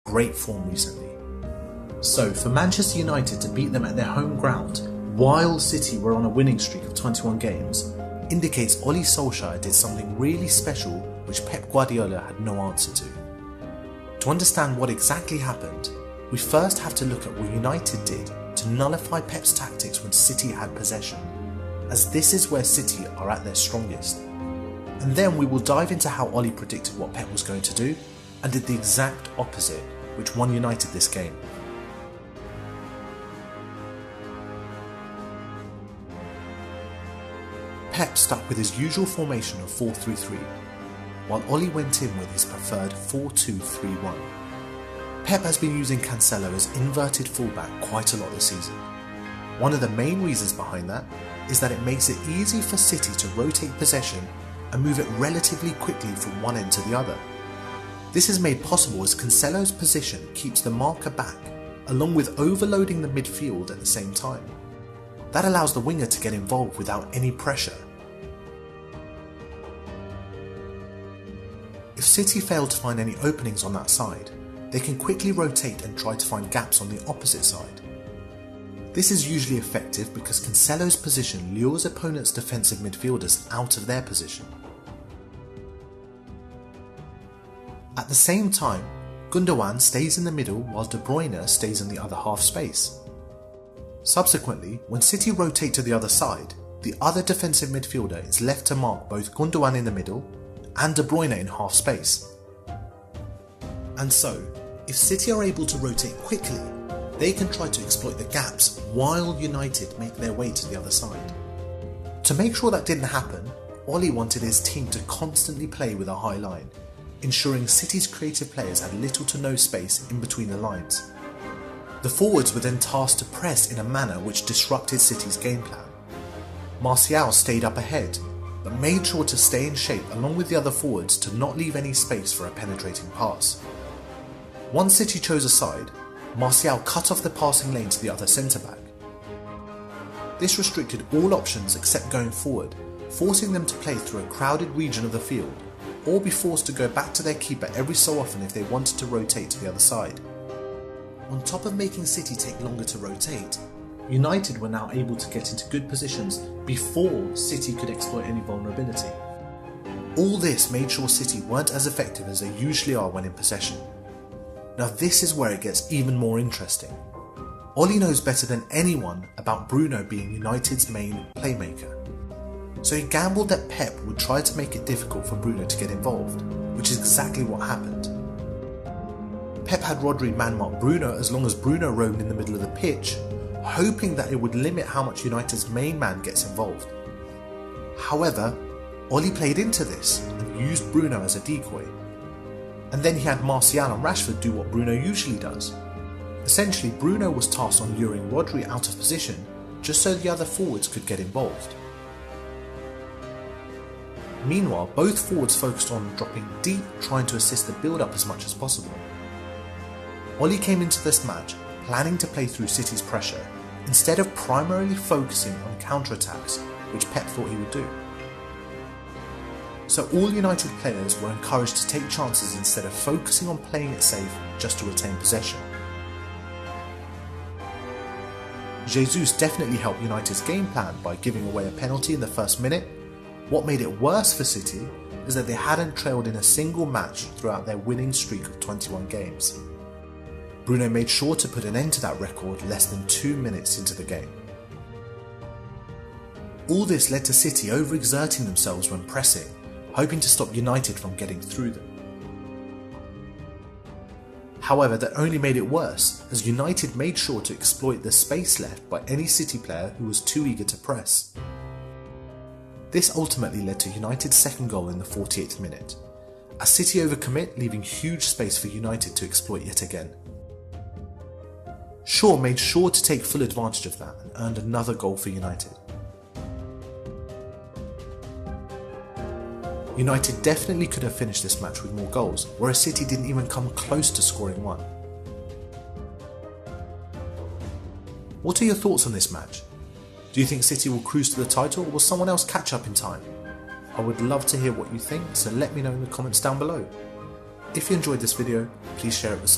great form recently. So for Manchester United to beat them at their home ground while City were on a winning streak of 21 games indicates Ole Solskjaer did something really special which Pep Guadiola had no answer to. To understand what exactly happened, we first have to look at what United did to nullify Pep's tactics when City had possession, as this is where City are at their strongest. And then we will dive into how Ole predicted what Pep was going to do and did the exact opposite, which won United this game. Pep stuck with his usual formation of 4-3-3, while Ole went in with his preferred 4-2-3-1. Pep has been using Cancelo as inverted fullback quite a lot this season. One of the main reasons behind that is that it makes it easy for City to rotate possession and move it relatively quickly from one end to the other. This is made possible as Cancelo's position keeps the marker back, along with overloading the midfield at the same time. That allows the winger to get involved without any pressure. If City fail to find any openings on that side, they can quickly rotate and try to find gaps on the opposite side. This is usually effective because Cancelo's position lures opponents' defensive midfielders out of their position. At the same time, Gunnar stays in the middle while De Bruyne stays in the other half space. Subsequently, when City rotate to the other side, the other defensive midfielder is left to mark both Gunnar in the middle and De Bruyne in half space. And so, if City are able to rotate quickly, they can try to exploit the gaps while United make their way to the other side. To make sure that didn't happen, Ole wanted his team to constantly play with a high line, ensuring City's creative players had little to no space in between the lines. The forwards were then tasked to press in a manner which disrupted City's game plan. Martial stayed up ahead, but made sure to stay in shape along with the other forwards to not leave any space for a penetrating pass. Once City chose a side, Martial cut off the passing lane to the other centre-back. This restricted all options except going forward, forcing them to play through a crowded region of the field, or be forced to go back to their keeper every so often if they wanted to rotate to the other side. On top of making City take longer to rotate, United were now able to get into good positions before City could exploit any vulnerability. All this made sure City weren't as effective as they usually are when in possession. Now this is where it gets even more interesting. Ole knows better than anyone about Bruno being United's main playmaker. So he gambled that Pep would try to make it difficult for Bruno to get involved, which is exactly what happened. Pep had Rodri man-mark Bruno as long as Bruno roamed in the middle of the pitch, hoping that it would limit how much United's main man gets involved. However, Ole played into this and used Bruno as a decoy. And then he had Martial and Rashford do what Bruno usually does. Essentially, Bruno was tasked on luring Rodri out of position just so the other forwards could get involved. Meanwhile, both forwards focused on dropping deep, trying to assist the build-up as much as possible. Ole came into this match planning to play through City's pressure, instead of primarily focusing on counter-attacks, which Pep thought he would do. So all United players were encouraged to take chances instead of focusing on playing it safe just to retain possession. Jesus definitely helped United's game plan by giving away a penalty in the first minute. What made it worse for City is that they hadn't trailed in a single match throughout their winning streak of 21 games. Bruno made sure to put an end to that record less than 2 minutes into the game. All this led to City overexerting themselves when pressing, hoping to stop United from getting through them. However, that only made it worse, as United made sure to exploit the space left by any City player who was too eager to press. This ultimately led to United's second goal in the 48th minute, as City overcommit, leaving huge space for United to exploit yet again. Shaw made sure to take full advantage of that and earned another goal for United. United definitely could have finished this match with more goals, whereas City didn't even come close to scoring one. What are your thoughts on this match? Do you think City will cruise to the title, or will someone else catch up in time? I would love to hear what you think, so let me know in the comments down below. If you enjoyed this video, please share it with someone.